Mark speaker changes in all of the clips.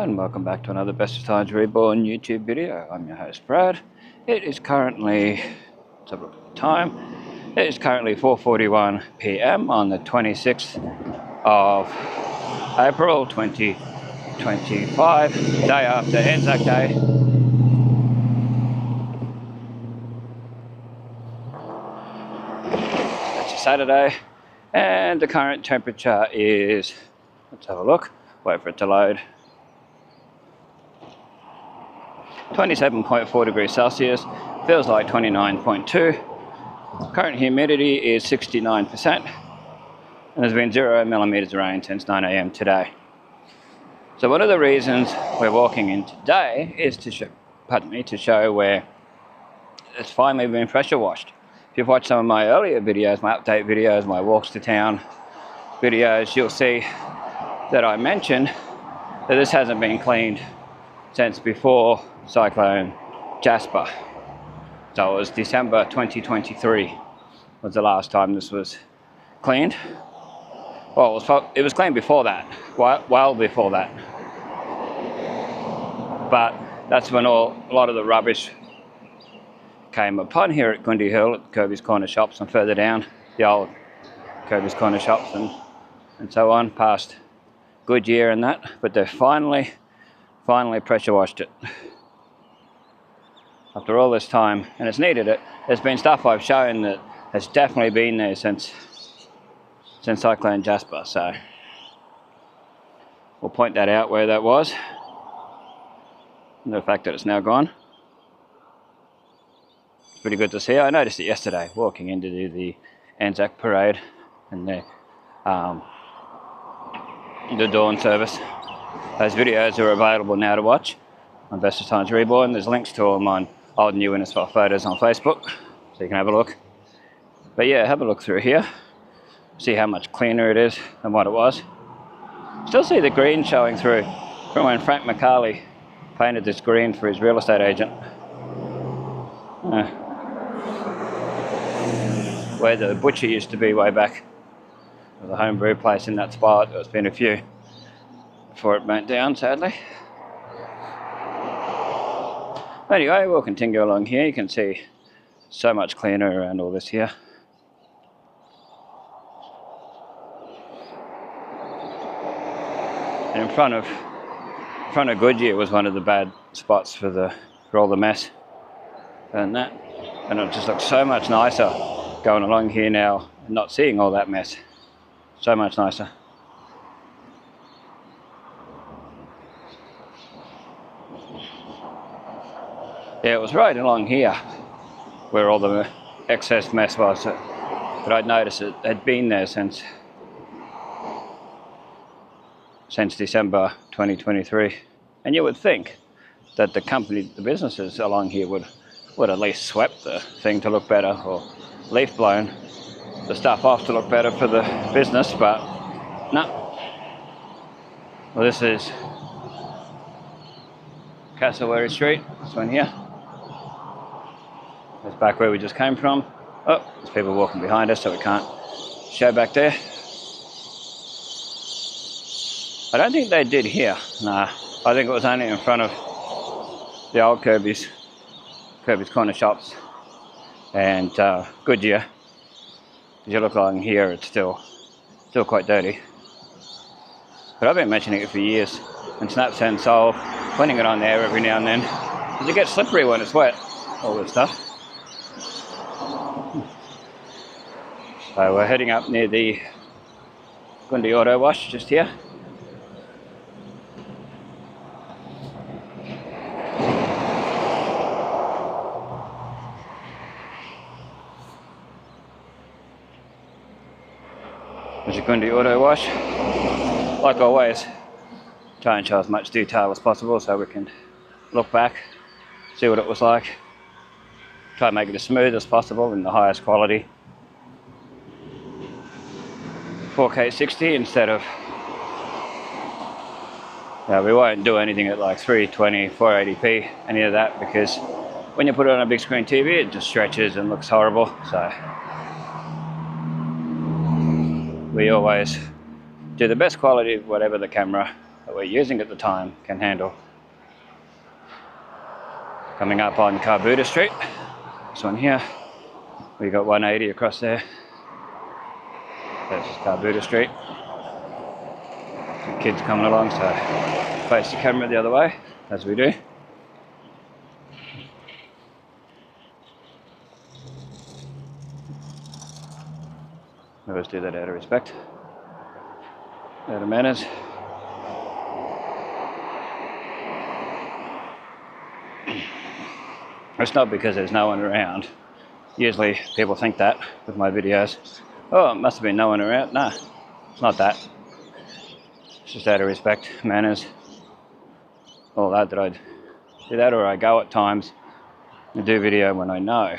Speaker 1: And welcome back to another Bestestimes Reborn YouTube video. I'm your host Brad. It is currently, let's have a look at the time. It is currently 4:41 PM on the 26th of April 2025, day after Anzac Day. It's a Saturday, and the current temperature is, let's have a look, wait for it to load. 27.4 degrees Celsius, feels like 29.2. Current humidity is 69%, and there's been 0 millimeters of rain since 9 AM today. So one of the reasons we're walking in today is to show where it's finally been pressure washed. If you've watched some of my earlier videos, my update videos, my walks to town videos, you'll see that I mentioned that this hasn't been cleaned since before Cyclone Jasper. So it was December 2023 was the last time this was cleaned. Well, it was cleaned before that, well before that. But that's when a lot of the rubbish came upon here at Gundy Hill at Kirby's Corner Shops and further down, the old Kirby's Corner Shops and so on, past Goodyear and that. But they've finally pressure washed it. After all this time, and it's needed it. There's been stuff I've shown that has definitely been there since Cyclone Jasper, so we'll point that out where that was, and the fact that it's now gone. It's pretty good to see. I noticed it yesterday walking in to do the Anzac parade and the dawn service. Those videos are available now to watch on Bestestimes Reborn. There's links to them on old and new Innisfail photos on Facebook, so you can have a look. But yeah, have a look through here, see how much cleaner it is than what it was. Still see the green showing through from when Frank McCarley painted this green for his real estate agent. Where the butcher used to be way back. There's a homebrew place in that spot. There's been a few before it burnt down, sadly. Anyway, we'll continue along here. You can see so much cleaner around all this here. And in front of Goodyear was one of the bad spots for all the mess and that. And it just looks so much nicer going along here now and not seeing all that mess. So much nicer. Yeah, it was right along here where all the excess mess was, but I'd noticed it had been there since December 2023. And you would think that the businesses along here would at least swept the thing to look better, or leaf blown the stuff off to look better for the business, but no. Well, this is Cassowary Street, this one here. That's back where we just came from. Oh, there's people walking behind us, so we can't show back there. I don't think they did here. Nah, I think it was only in front of the old Kirby's Corner Shops and Goodyear. As you look along here, it's still quite dirty. But I've been mentioning it for years, and Snap's and Soul, putting it on there every now and then, because it gets slippery when it's wet, all this stuff. So we're heading up near the Gundy Auto Wash just here. There's a Gundy Auto Wash. Like always, try and show as much detail as possible so we can look back, see what it was like. Try and make it as smooth as possible in the highest quality. 4K 60 instead of, we won't do anything at like 320, 480p, any of that, because when you put it on a big screen TV, it just stretches and looks horrible. So we always do the best quality of whatever the camera that we're using at the time can handle. Coming up on Carbuda Street, this one here, we got 180 across there. That's Carbuda Street. Some kids coming along, so face the camera the other way, as we do. We always do that out of respect, out of manners. It's not because there's no one around. Usually people think that with my videos. Oh, it must have been no one around. Nah, it's not that. It's just out of respect, manners, all that I do that, or I go at times and do video when I know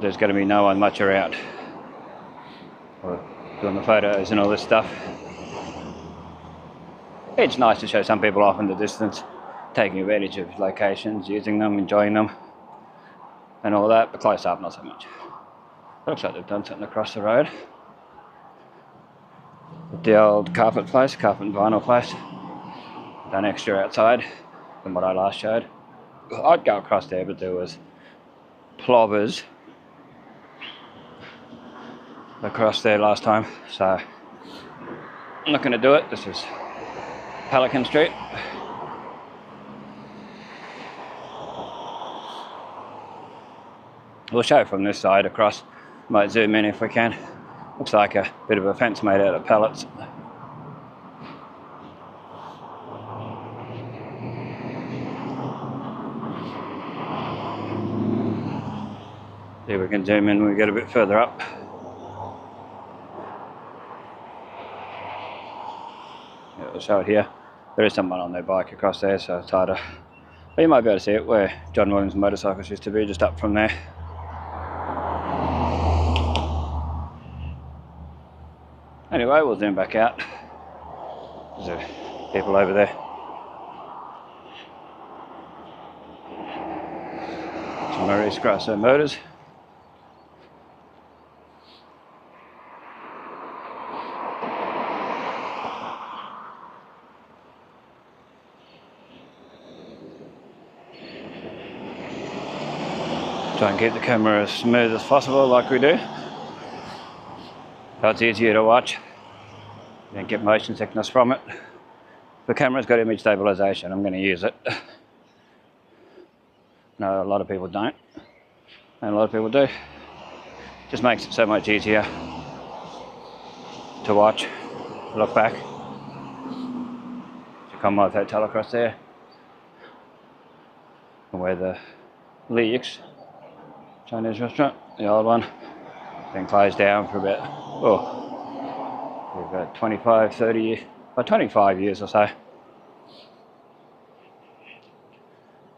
Speaker 1: there's going to be no one much around. Or doing the photos and all this stuff. It's nice to show some people off in the distance, taking advantage of locations, using them, enjoying them, and all that, but close up, not so much. Looks like they've done something across the road. The old carpet place, carpet and vinyl place. Done extra outside than what I last showed. I'd go across there, but there was plovers across there last time, so I'm not going to do it. This is Pelican Street. We'll show from this side across. Might zoom in if we can. Looks like a bit of a fence made out of pallets. See if we can zoom in when we get a bit further up. Yeah, we'll show it here. There is someone on their bike across there, so it's harder. But you might be able to see it where John Williams Motorcycles used to be, just up from there. Anyway, we'll zoom back out. There's people over there. Some Maurice Grasso Motors. Try and keep the camera as smooth as possible, like we do. So it's easier to watch. You don't get motion sickness from it. The camera's got image stabilization. I'm going to use it. No, a lot of people don't, and a lot of people do. Just makes it so much easier to watch, look back. The Commonwealth Hotel across there, and where the Leeks Chinese restaurant, the old one, been closed down for about 25, 30 years, about 25 years or so.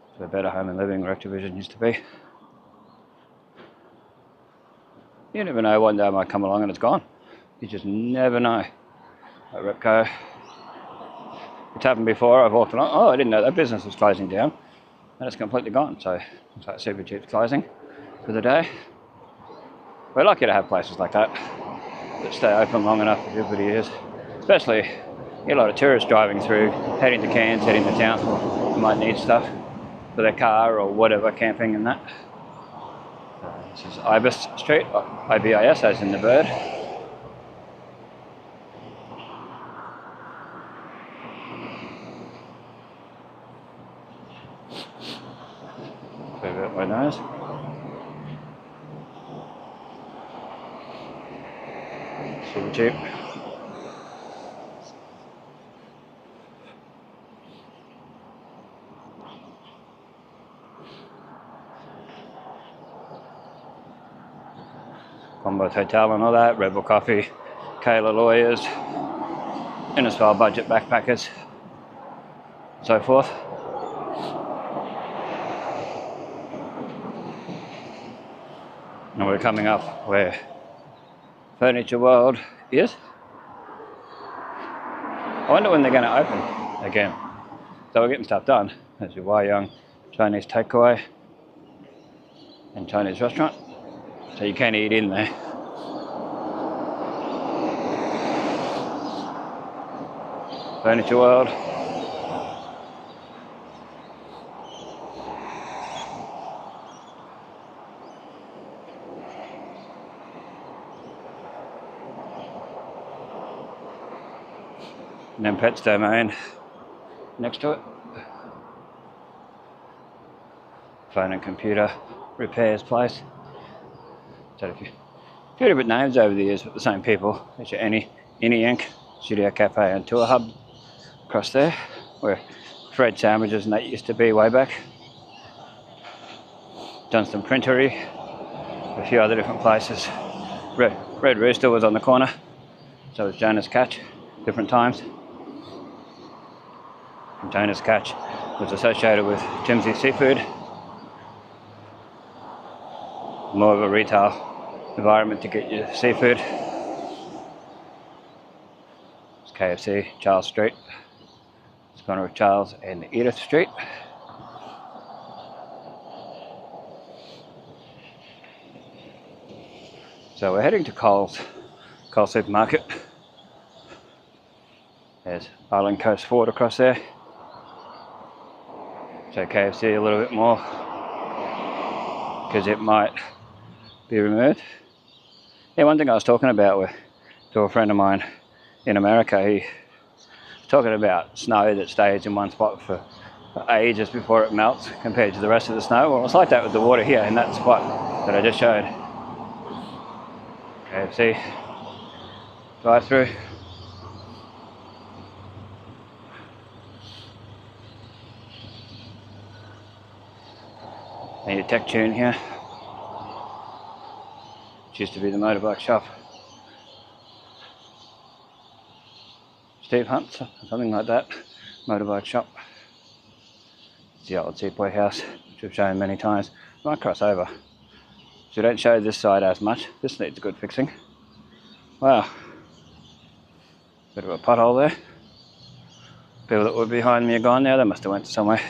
Speaker 1: It's a better home and living where Activision used to be. You never know, one day I might come along and it's gone. You just never know. Like Repco. It's happened before, I've walked along, oh, I didn't know that business was closing down. And it's completely gone, so it's like Supercheap's closing for the day. We're lucky to have places like that stay open long enough for everybody is. Especially, you get a lot of tourists driving through, heading to Cairns, heading to Townsville, who might need stuff for their car or whatever, camping and that. This is Ibis Street, IBIS as in the bird. Move out my nose. Super cheap. Commonwealth Hotel and all that, Rebel Coffee, Kayla Lawyers, Innisfail Budget Backpackers, so forth. And we're coming up where Furniture World is. I wonder when they're going to open again. So we're getting stuff done. There's your Wai Young Chinese takeaway and Chinese restaurant. So you can eat in there. Furniture World. And then Pets Domain next to it. Phone and computer repairs place. So a few different names over the years, but the same people. There's your Inni Inc, Studio Cafe and Tour Hub across there, where Fred Sandwiches and that used to be way back. Johnston Printery, a few other different places. Red Rooster was on the corner, so was Jonas Catch, different times. And Jonas Catch was associated with Timsy Seafood. More of a retail environment to get your seafood. It's KFC, Charles Street. It's the corner of Charles and Edith Street. So we're heading to Coles Supermarket. There's Island Coast Ford across there. So KFC a little bit more because it might be removed. Yeah, one thing I was talking about to a friend of mine in America, he was talking about snow that stays in one spot for ages before it melts compared to the rest of the snow. Well, it's like that with the water here in that spot that I just showed. KFC drive-through. And your Tech Tune here, which used to be the motorbike shop. Steve Hunt's, something like that, motorbike shop. It's the old Seapoy house, which we've shown many times. Might cross over. So we don't show this side as much. This needs good fixing. Wow. Bit of a pothole there. People that were behind me are gone now. They must have went somewhere.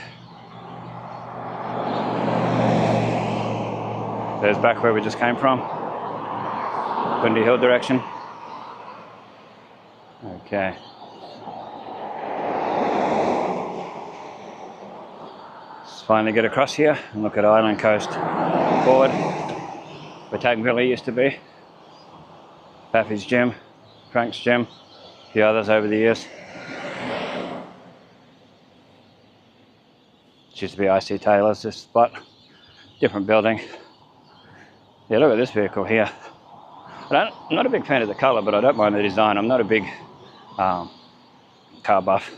Speaker 1: There's back where we just came from. Windy Hill direction. Okay. Let's finally get across here and look at Island Coast Ford, where Tagville used to be. Pappy's Gym, Frank's Gym, a few others over the years. It used to be IC Taylor's, this spot. Different building. Yeah, look at this vehicle here. I'm not a big fan of the colour, but I don't mind the design. I'm not a big car buff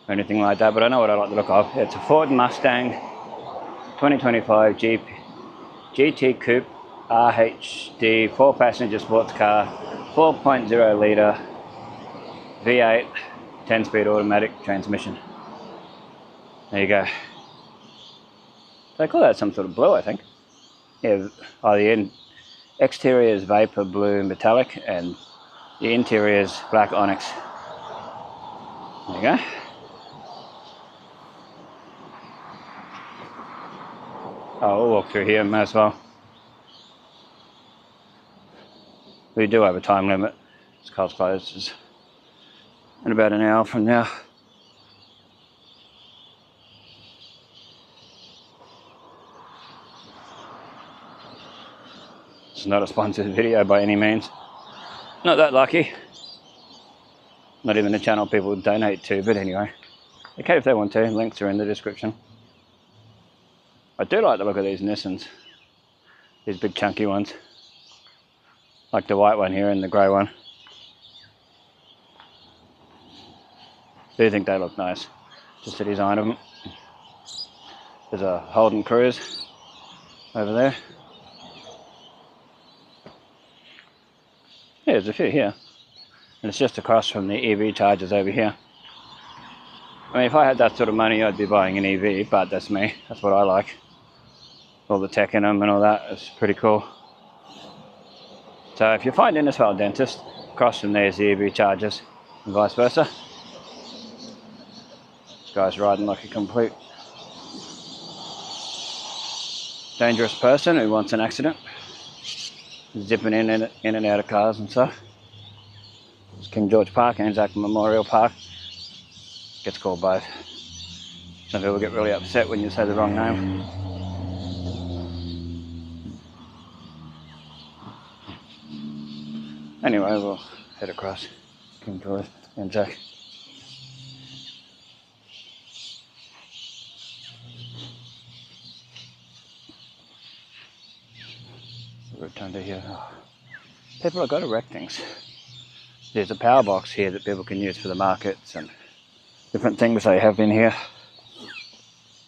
Speaker 1: or anything like that, but I know what I like the look of. It's a Ford Mustang 2025 GT Coupe RHD 4-passenger sports car, 4.0 litre V8 10-speed automatic transmission. There you go. They call that some sort of blue, I think. Yeah, the exterior is vapor blue metallic and the interior is black onyx. There you go. Oh, we'll walk through here, may as well. We do have a time limit. This car's closed in about an hour from now. It's not a sponsored video by any means. Not that lucky. Not even the channel people donate to, but anyway. Okay, if they want to, links are in the description. I do like the look of these Nissans. These big chunky ones. Like the white one here and the grey one. Do think they look nice. Just the design of them. There's a Holden Cruise over there. Yeah, there's a few here. And it's just across from the EV chargers over here. I mean, if I had that sort of money, I'd be buying an EV, but that's me. That's what I like. All the tech in them and all that. It's pretty cool. So if you find Innisfail Dentist, across from there is the EV chargers and vice versa. This guy's riding like a complete dangerous person who wants an accident. Zipping in and out of cars and stuff. It's King George Park, Anzac Memorial Park. Gets called both. Some people get really upset when you say the wrong name. Anyway, we'll head across King George, Anzac. Rotunda here. Oh. People have got to erect things. There's a power box here that people can use for the markets and different things they have in here.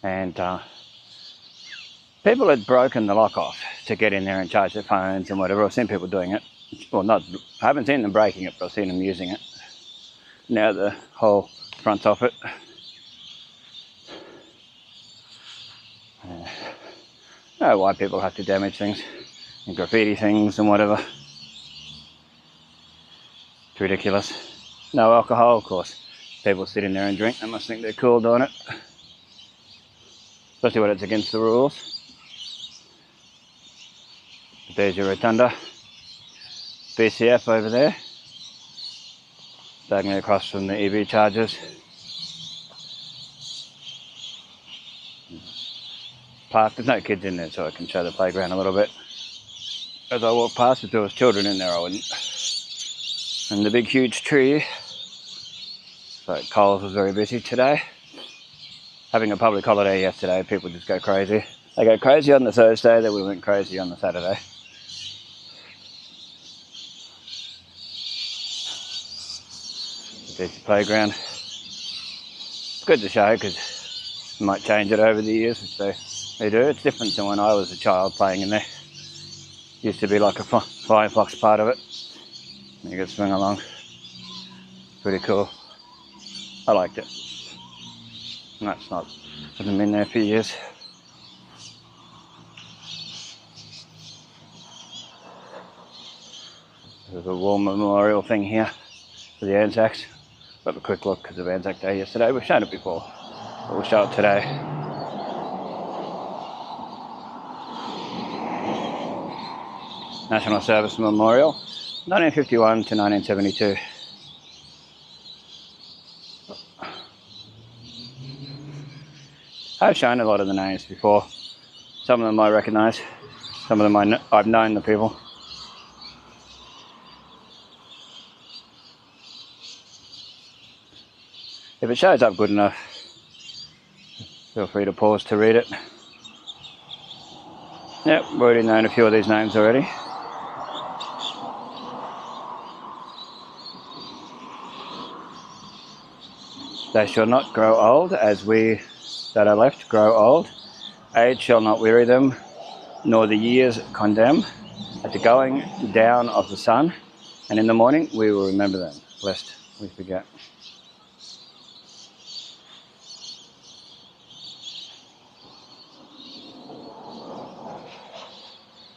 Speaker 1: And people had broken the lock off to get in there and charge their phones and whatever. I've seen people doing it. Well, I haven't seen them breaking it, but I've seen them using it. Now the whole front's off it. I don't know why people have to damage things and graffiti things and whatever. It's ridiculous. No alcohol, of course. People sit in there and drink. They must think they're cool doing it. Especially when it's against the rules. There's your rotunda. BCF over there. Diagonally across from the EV chargers. Park. There's no kids in there, so I can show the playground a little bit. As I walk past, if there was children in there, I wouldn't. And the big huge tree. So Coles was very busy today. Having a public holiday yesterday, people just go crazy. They go crazy on the Thursday, then we went crazy on the Saturday. There's the playground. It's good to show because you might change it over the years, which they do. It's different than when I was a child playing in there. Used to be like a flying fox part of it. You could swing along. Pretty cool. I liked it. And that's not, hasn't been there for years. There's a war memorial thing here for the Anzacs. Got a quick look because of Anzac Day yesterday. We've shown it before, but we'll show it today. National Service Memorial, 1951 to 1972. I've shown a lot of the names before. Some of them I recognise, some of them I've known the people. If it shows up good enough, feel free to pause to read it. Yep, we've already known a few of these names already. They shall not grow old, as we that are left grow old. Age shall not weary them, nor the years condemn. At the going down of the sun, and in the morning we will remember them, lest we forget.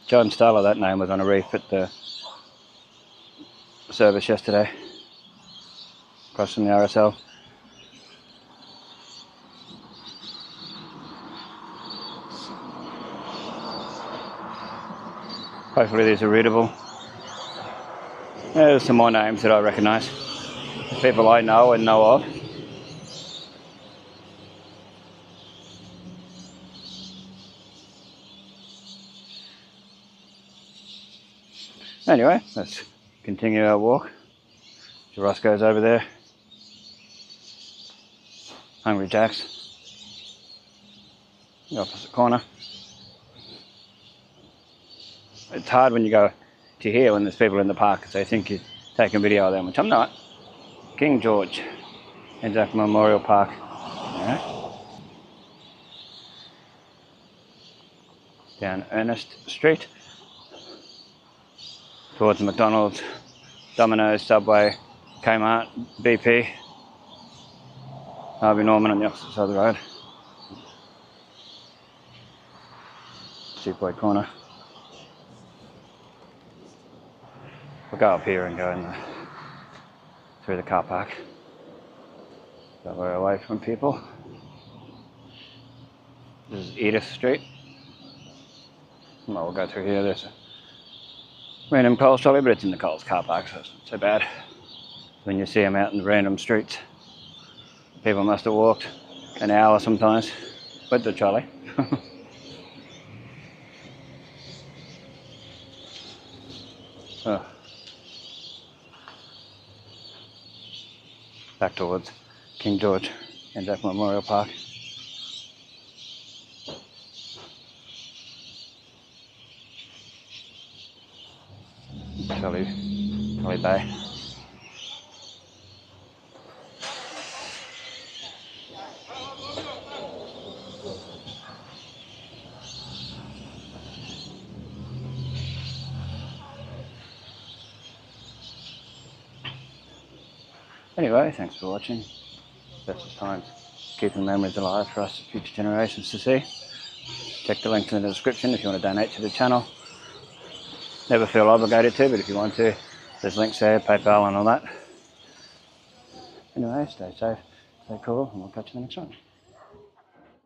Speaker 1: John Starler, that name, was on a reef at the service yesterday, across from the RSL. Hopefully these are readable. There's some more names that I recognise, people I know and know of. Anyway, let's continue our walk. Roscoe's over there. Hungry Jack's. The opposite corner. It's hard when you go to here when there's people in the park because they think you're taking video of them, which I'm not. King George, Anzac Memorial Park. Yeah. Down Ernest Street. Towards McDonald's, Domino's, Subway, Kmart, BP. Harvey Norman on the opposite side of the road. Cheapway corner. We'll go up here and go through the car park. That way away from people. This is Edith Street. Well, we'll go through here. There's a random Coles trolley, but it's in the Coles car park, so it's not so bad. when you see them out in the random streets. People must have walked an hour sometimes with the trolley. Oh. Back towards King George and Jack Memorial Park. Trolley Bay. Anyway, thanks for watching. Bestestimes, keeping memories alive for us future generations to see. Check the links in the description if you want to donate to the channel. Never feel obligated to, but if you want to, there's links there, PayPal and all that. Anyway, stay safe, stay cool, and we'll catch you in the next one.